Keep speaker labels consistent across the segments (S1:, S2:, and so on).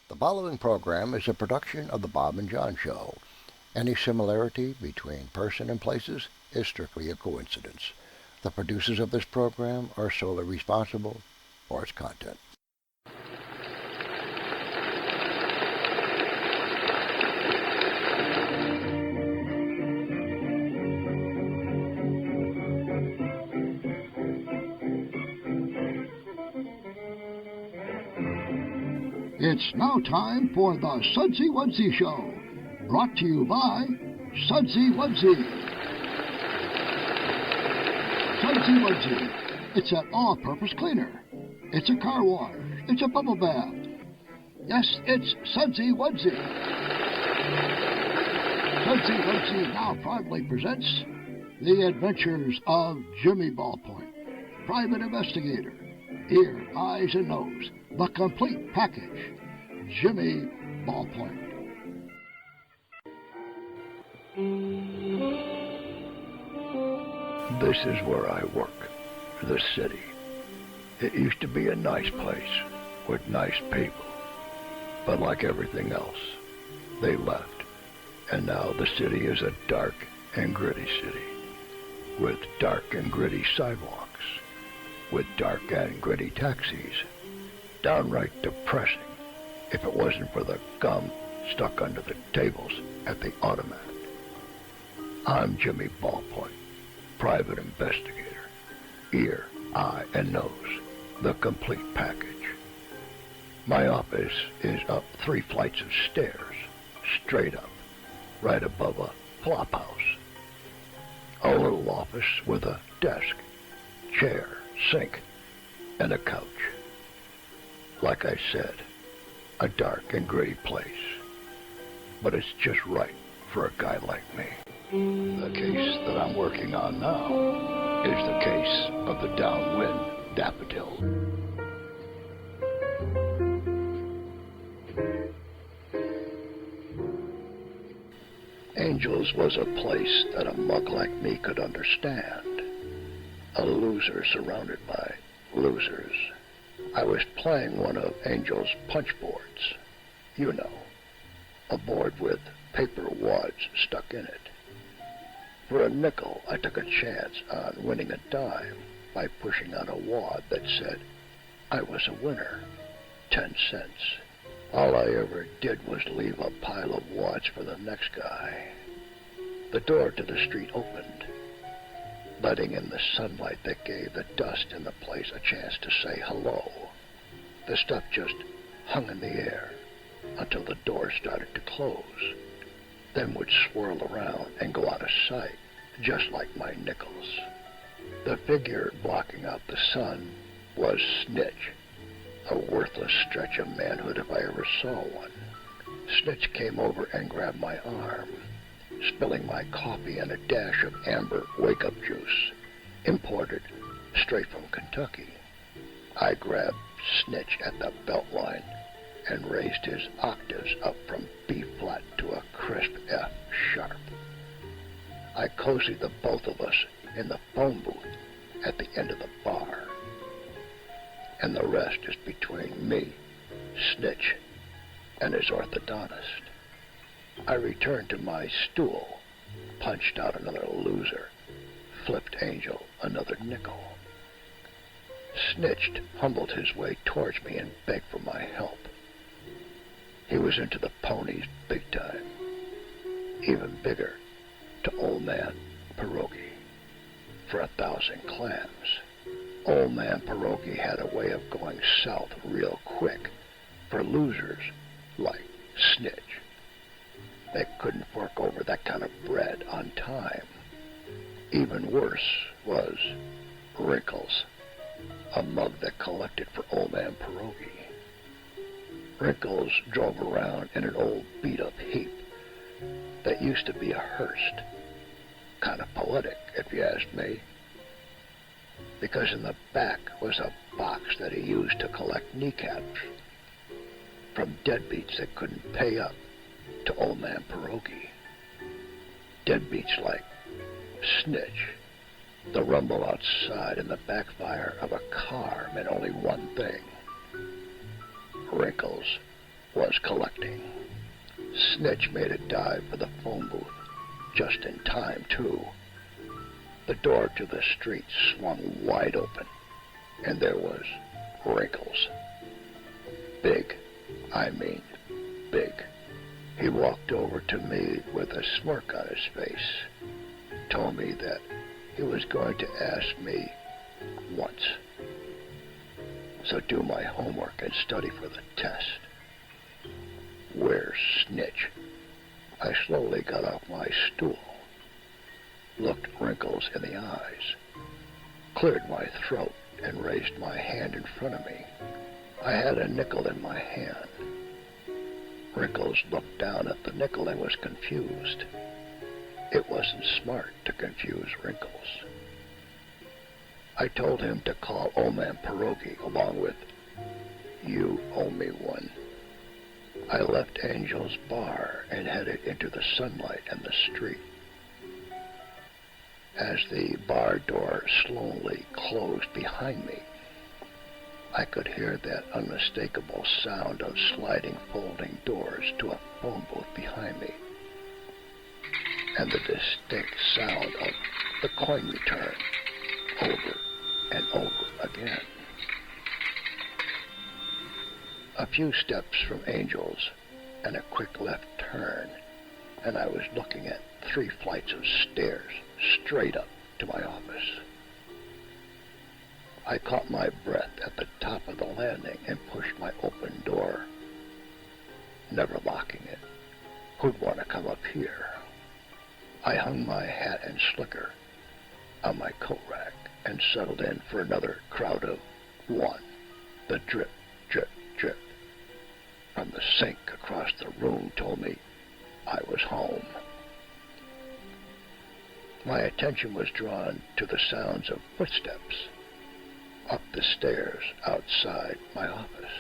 S1: The following program is a production of The Bob and John Show. Any similarity between person and places is strictly a coincidence. The producers of this program are solely responsible for its content.
S2: It's now time for the Sudsy Wudsy Show, brought to you by Sudsy Wudsy. Sudsy Wudsy. It's an all-purpose cleaner. It's a car wash. It's a bubble bath. Yes, it's Sudsy Wudsy. Sudsy Wudsy now proudly presents The Adventures of Jimmy Ballpoint, Private Investigator. Ear, eyes, and nose. The complete package. Jimmy Ballpoint.
S3: This is where I work, the city. It used to be a nice place with nice people. But like everything else, they left. And now the city is a dark and gritty city with dark and gritty sidewalks, with dark and gritty taxis. Downright depressing if it wasn't for the gum stuck under the tables at the automat. I'm Jimmy Ballpoint, private investigator. Ear, eye, and nose, the complete package. My office is up 3 flights of stairs, straight up, right above a flop house. A little office with a desk, chair, sink, and a couch. Like I said, a dark and gritty place. But it's just right for a guy like me. The case that I'm working on now is the case of the Downwind Daffodils. Angels was a place that a mug like me could understand. A loser surrounded by losers. I was playing one of Angel's punch boards. You know, a board with paper wads stuck in it. For a nickel, I took a chance on winning a dime by pushing on a wad that said I was a winner, 10 cents. All I ever did was leave a pile of wads for the next guy. The door to the street opened, letting in the sunlight that gave the dust in the place a chance to say hello. The stuff just hung in the air until the door started to close, then would swirl around and go out of sight, just like my nickels. The figure blocking out the sun was Snitch, a worthless stretch of manhood if I ever saw one. Snitch came over and grabbed my arm, spilling my coffee and a dash of amber wake-up juice, imported straight from Kentucky. I grabbed Snitch at the belt line and raised his octaves up from B-flat to a crisp F-sharp. I cozied the both of us in the phone booth at the end of the bar. And the rest is between me, Snitch, and his orthodontist. I returned to my stool, punched out another loser, flipped Angel another nickel. Snitch humbled his way towards me and begged for my help. He was into the ponies big time, even bigger to Old Man Pierogi for 1,000 clams. Old Man Pierogi had a way of going south real quick for losers like Snitch. They couldn't fork over that kind of bread on time. Even worse was Wrinkles, a mug that collected for Old Man Pierogi. Wrinkles drove around in an old beat-up heap that used to be a hearse. Kind of poetic, if you asked me. Because in the back was a box that he used to collect kneecaps from deadbeats that couldn't pay up to Old Man Pierogi. Deadbeats like Snitch. The rumble outside and the backfire of a car meant only one thing. Wrinkles was collecting. Snitch made a dive for the phone booth, just in time, too. The door to the street swung wide open, and there was Wrinkles. Big. I mean, big. He walked over to me with a smirk on his face, told me that he was going to ask me once. So do my homework and study for the test. Where's Snitch? I slowly got off my stool, looked Wrinkles in the eyes, cleared my throat, and raised my hand in front of me. I had a nickel in my hand. Wrinkles looked down at the nickel and was confused. It wasn't smart to confuse Wrinkles. I told him to call Old Man Pierogi along with, "You owe me one." I left Angel's bar and headed into the sunlight and the street. As the bar door slowly closed behind me, I could hear that unmistakable sound of sliding folding doors to a phone booth behind me, and the distinct sound of the coin return over and over again. A few steps from Angel's and a quick left turn, and I was looking at 3 flights of stairs straight up to my office. I caught my breath at the top of the landing and pushed my open door, never locking it. Who'd want to come up here? I hung my hat and slicker on my coat rack and settled in for another crowd of 1. The drip, drip, drip from the sink across the room told me I was home. My attention was drawn to the sounds of footsteps up the stairs outside my office.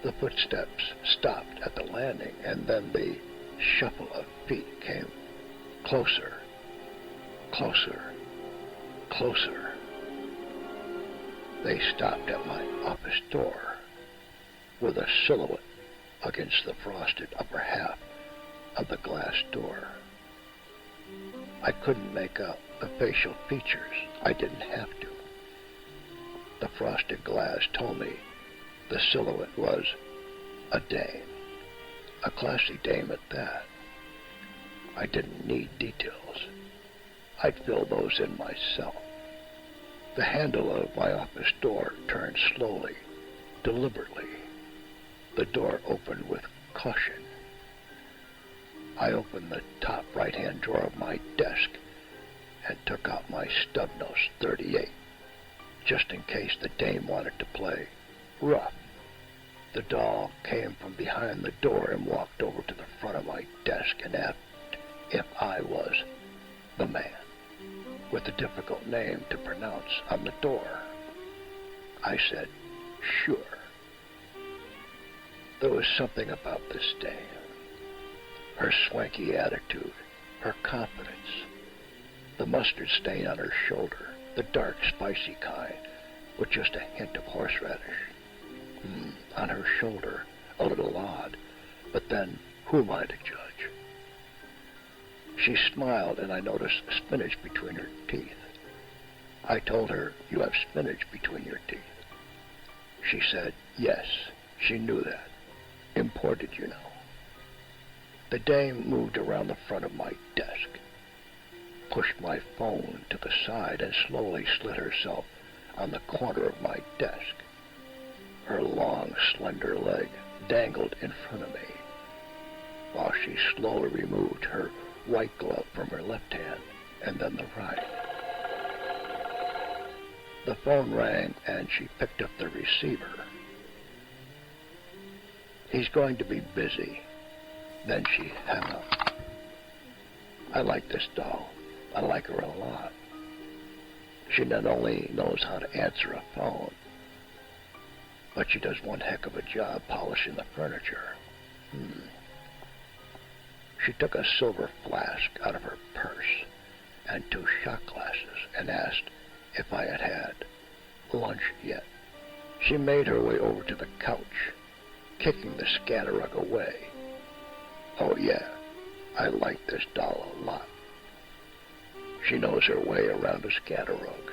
S3: The footsteps stopped at the landing, and then the shuffle of feet came closer, closer, closer. They stopped at my office door, with a silhouette against the frosted upper half of the glass door. I couldn't make out the facial features. I didn't have to. The frosted glass told me the silhouette was a dame, a classy dame at that. I didn't need details. I'd fill those in myself. The handle of my office door turned slowly, deliberately. The door opened with caution. I opened the top right-hand drawer of my desk and took out my stub nose 38, just in case the dame wanted to play rough. The doll came from behind the door and walked over to the front of my desk and asked if I was the man, with a difficult name to pronounce on the door. I said, sure. There was something about this dame. Her swanky attitude, her confidence, the mustard stain on her shoulder, the dark, spicy kind, with just a hint of horseradish. On her shoulder, a little odd, but then who am I to judge? She smiled, and I noticed spinach between her teeth. I told her, you have spinach between your teeth. She said, yes, she knew that. Imported, you know. The dame moved around the front of my desk, pushed my phone to the side, and slowly slid herself on the corner of my desk. Her long, slender leg dangled in front of me, while she slowly removed her right glove from her left hand, and then the right. The phone rang, and she picked up the receiver. He's going to be busy. Then she hung up. I like this doll. I like her a lot. She not only knows how to answer a phone, but she does one heck of a job polishing the furniture. She took a silver flask out of her purse and 2 shot glasses and asked if I had had lunch yet. She made her way over to the couch, kicking the scatterrug away. Oh yeah, I like this doll a lot. She knows her way around a scatterrug.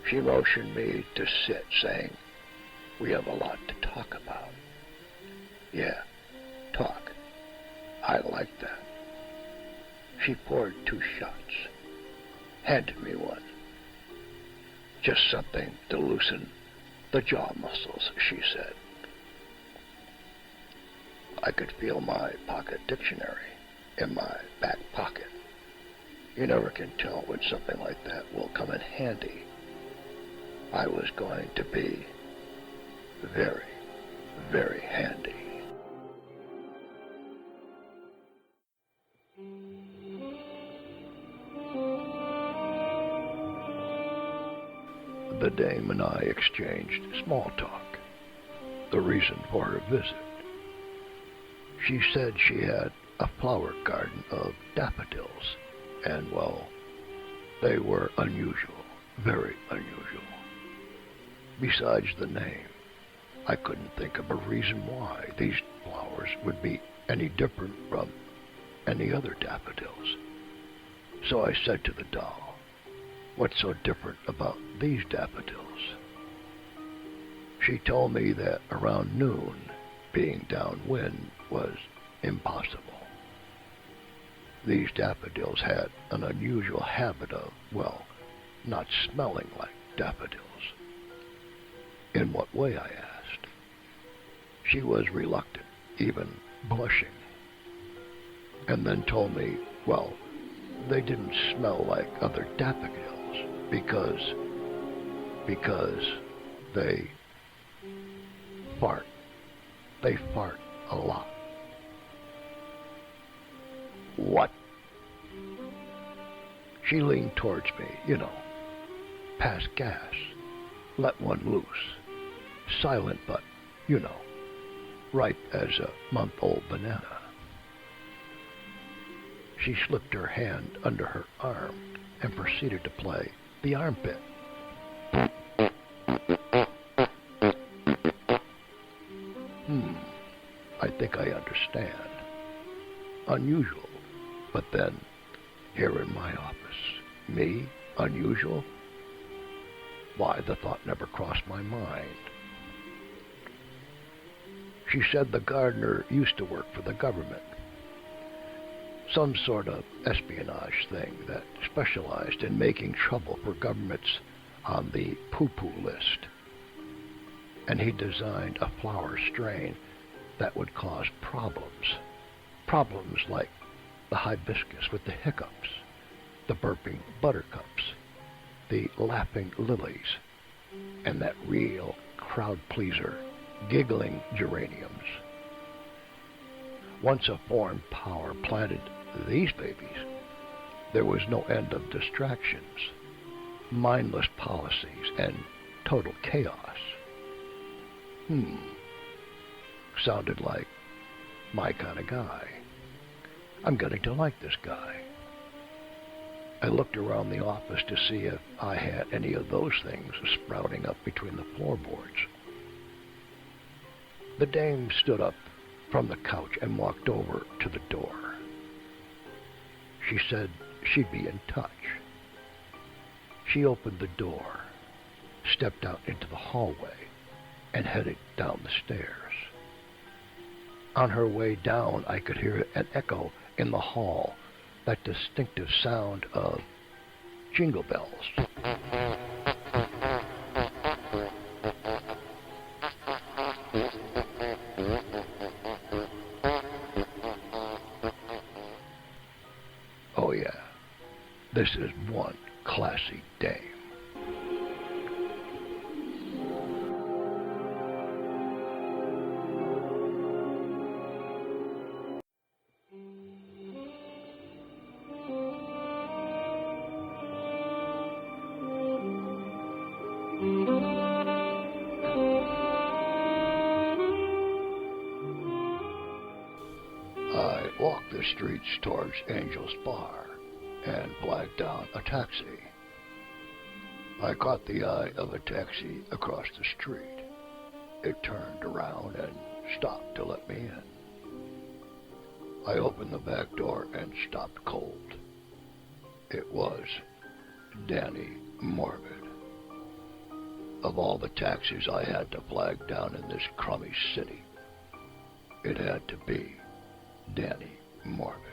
S3: She motioned me to sit, saying, "We have a lot to talk about." Yeah, talk. I like that. She poured 2 shots, handed me one. "Just something to loosen the jaw muscles," she said. I could feel my pocket dictionary in my back pocket. You never can tell when something like that will come in handy. I was going to be very, very handy. The dame and I exchanged small talk, the reason for her visit. She said she had a flower garden of daffodils, and, well, they were unusual, very unusual. Besides the name, I couldn't think of a reason why these flowers would be any different from any other daffodils. So I said to the doll, "What's so different about these daffodils?" She told me that around noon, being downwind was impossible. These daffodils had an unusual habit of, well, not smelling like daffodils. In what way, I asked. She was reluctant, even blushing, and then told me, well, they didn't smell like other daffodils because they fart. They fart a lot. What? She leaned towards me, pass gas, let one loose. Silent, but, ripe as a month-old banana. She slipped her hand under her arm and proceeded to play the armpit. I think I understand. Unusual, but then, here in my office, me, unusual? Why, the thought never crossed my mind. She said the gardener used to work for the government. Some sort of espionage thing that specialized in making trouble for governments on the poo-poo list. And he designed a flower strain that would cause problems. Problems like the hibiscus with the hiccups, the burping buttercups, the laughing lilies, and that real crowd-pleaser, giggling geraniums. Once a foreign power planted these babies, there was no end of distractions, mindless policies, and total chaos. Sounded like my kind of guy. I'm getting to like this guy. I looked around the office to see if I had any of those things sprouting up between the floorboards. The dame stood up from the couch and walked over to the door. She said she'd be in touch. She opened the door, stepped out into the hallway, and headed down the stairs. On her way down, I could hear an echo in the hall, that distinctive sound of jingle bells. Oh yeah, this is one classy dame. I walked the streets towards Angel's Bar and flagged down a taxi. I caught the eye of a taxi across the street. It turned around and stopped to let me in. I opened the back door and stopped cold. It was Danny Morbid. Of all the taxis I had to flag down in this crummy city, it had to be Danny Morbid.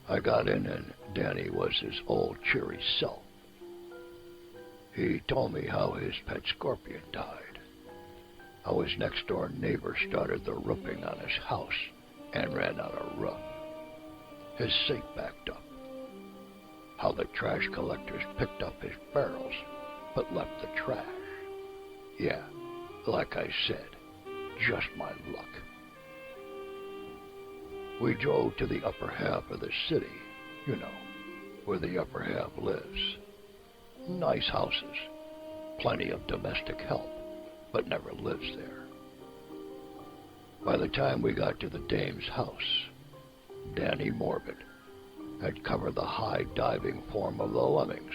S3: I got in and Danny was his old cheery self. He told me how his pet scorpion died, how his next-door neighbor started the roofing on his house and ran out of roof. His sink backed up, how the trash collectors picked up his barrels but left the trash. Yeah, like I said, just my luck. We drove to the upper half of the city, you know, where the upper half lives. Nice houses, plenty of domestic help, but never lives there. By the time we got to the dame's house, Danny Morbid had covered the high diving form of the Lemmings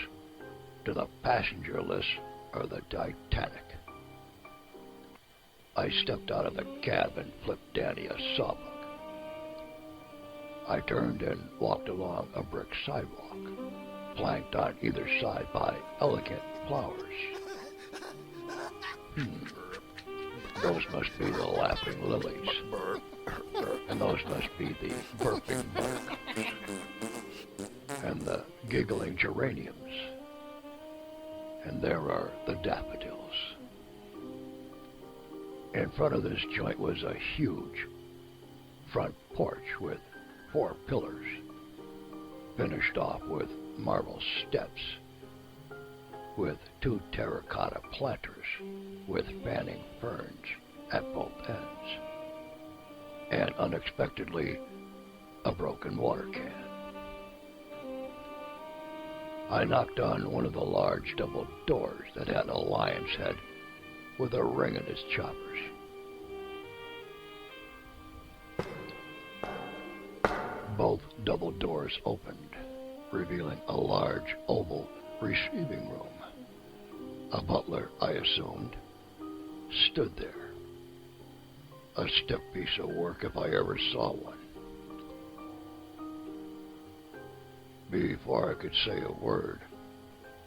S3: to the passenger list of the Titanic. I stepped out of the cab and flipped Danny a sawbuck. I turned and walked along a brick sidewalk, flanked on either side by elegant flowers. Those must be the laughing lilies, and those must be the burping buttercups, and the giggling geraniums, and there are the daffodils. In front of this joint was a huge front porch with 4 pillars, finished off with marble steps, with 2 terracotta planters with fanning ferns at both ends, and unexpectedly a broken water can. I knocked on one of the large double doors that had a lion's head with a ring in its choppers. Both double doors opened, revealing a large oval receiving room. A butler, I assumed, stood there. A stiff piece of work if I ever saw one. Before I could say a word,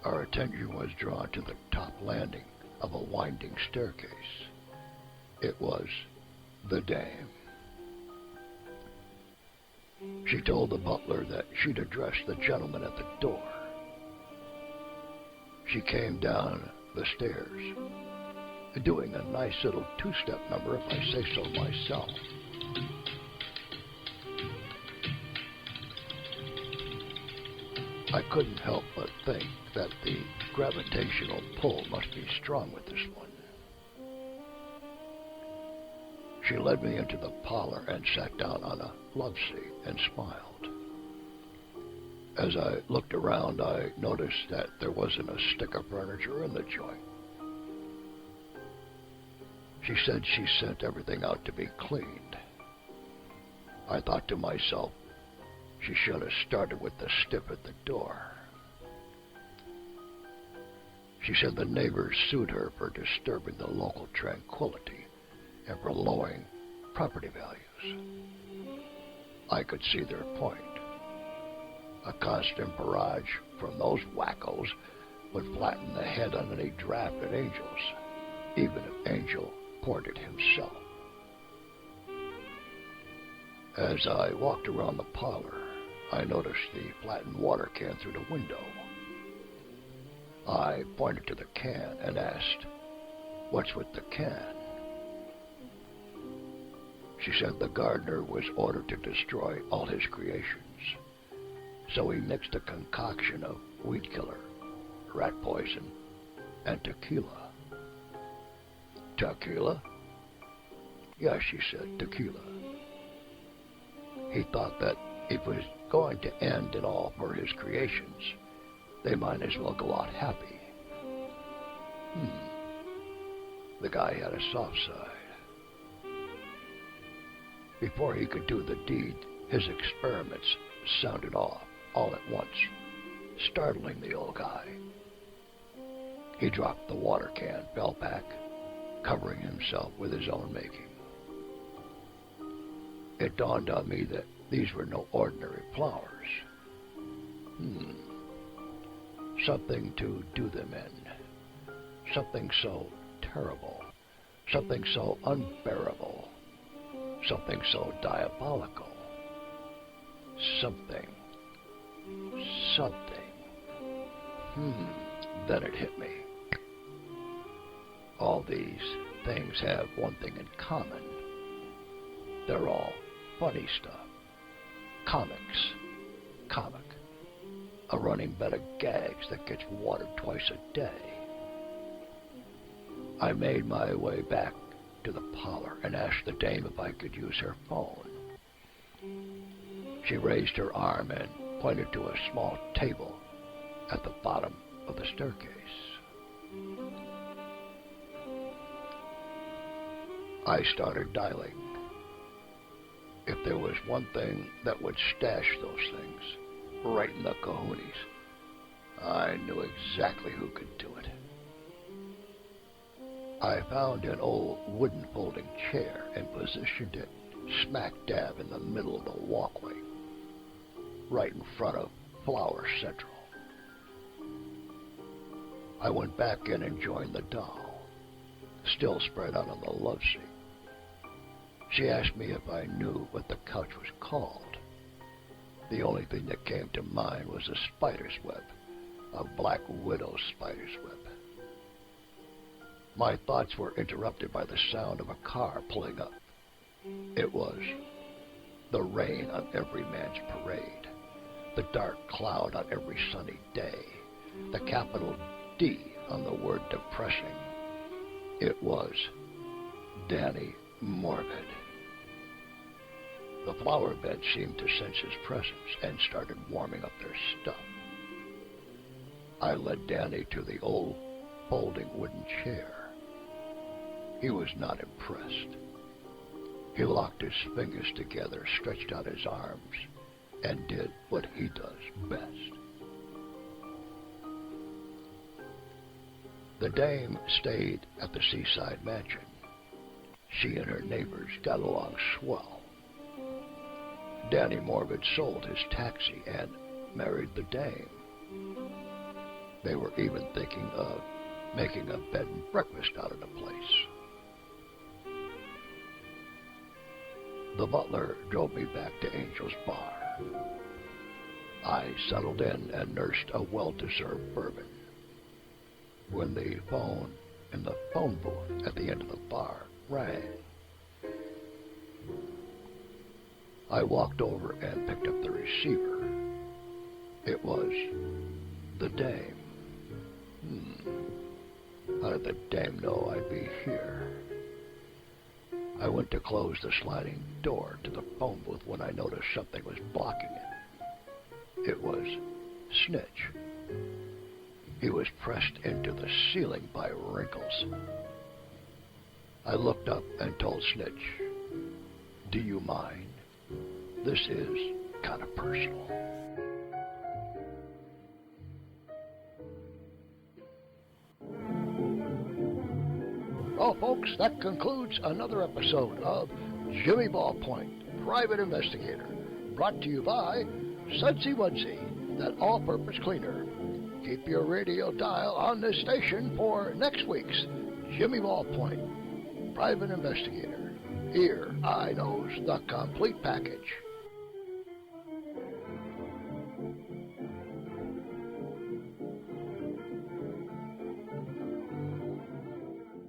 S3: our attention was drawn to the top landing of a winding staircase. It was the dame. She told the butler that she'd address the gentleman at the door. She came down the stairs, doing a nice little 2-step number, if I say so myself. I couldn't help but think that the gravitational pull must be strong with this one. She led me into the parlor and sat down on a love seat and smiled. As I looked around, I noticed that there wasn't a stick of furniture in the joint. She said she sent everything out to be cleaned. I thought to myself, she should have started with the stiff at the door. She said the neighbors sued her for disturbing the local tranquility and for lowering property values. I could see their point. A constant barrage from those wackos would flatten the head on any draft at Angel's, even if Angel poured it himself. As I walked around the parlor, I noticed the flattened water can through the window. I pointed to the can and asked, "What's with the can?" She said the gardener was ordered to destroy all his creations. So he mixed a concoction of weed killer, rat poison, and tequila. Tequila? Yes, she said, tequila. He thought that if it was going to end it all for his creations, they might as well go out happy. The guy had a soft side. Before he could do the deed, his experiments sounded off all at once, startling the old guy. He dropped the water can, fell back, covering himself with his own making. It dawned on me that these were no ordinary flowers. Something to do them in. Something so terrible. Something so unbearable. Something so diabolical. Something. Then it hit me. All these things have one thing in common. They're all funny stuff. Comic. A running bed of gags that gets watered twice a day. I made my way back to the parlor and asked the dame if I could use her phone. She raised her arm and pointed to a small table at the bottom of the staircase. I started dialing. If there was one thing that would stash those things right in the cojones, I knew exactly who could do it. I found an old wooden folding chair and positioned it smack dab in the middle of the walkway, right in front of Flower Central. I went back in and joined the doll, still spread out on the love seat. She asked me if I knew what the couch was called. The only thing that came to mind was a spider's web, a black widow spider's web. My thoughts were interrupted by the sound of a car pulling up. It was the rain on every man's parade, the dark cloud on every sunny day, the capital D on the word depressing. It was Danny Morbid. The flower bed seemed to sense his presence and started warming up their stuff. I led Danny to the old folding wooden chair. He was not impressed. He locked his fingers together, stretched out his arms, and did what he does best. The dame stayed at the seaside mansion. She and her neighbors got along swell. Danny Morbid sold his taxi and married the dame. They were even thinking of making a bed and breakfast out of the place. The butler drove me back to Angel's Bar. I settled in and nursed a well-deserved bourbon. When the phone in the phone booth at the end of the bar rang, I walked over and picked up the receiver. It was the dame. How did the dame know I'd be here? I went to close the sliding door to the phone booth when I noticed something was blocking it. It was Snitch. He was pressed into the ceiling by wrinkles. I looked up and told Snitch, "Do you mind? This is kind of personal."
S2: Well, folks, that concludes another episode of Jimmy Ballpoint, Private Investigator, brought to you by Sudsy Wudsy, that all-purpose cleaner. Keep your radio dial on this station for next week's Jimmy Ballpoint, Private Investigator. Ear, eye, nose, the complete package.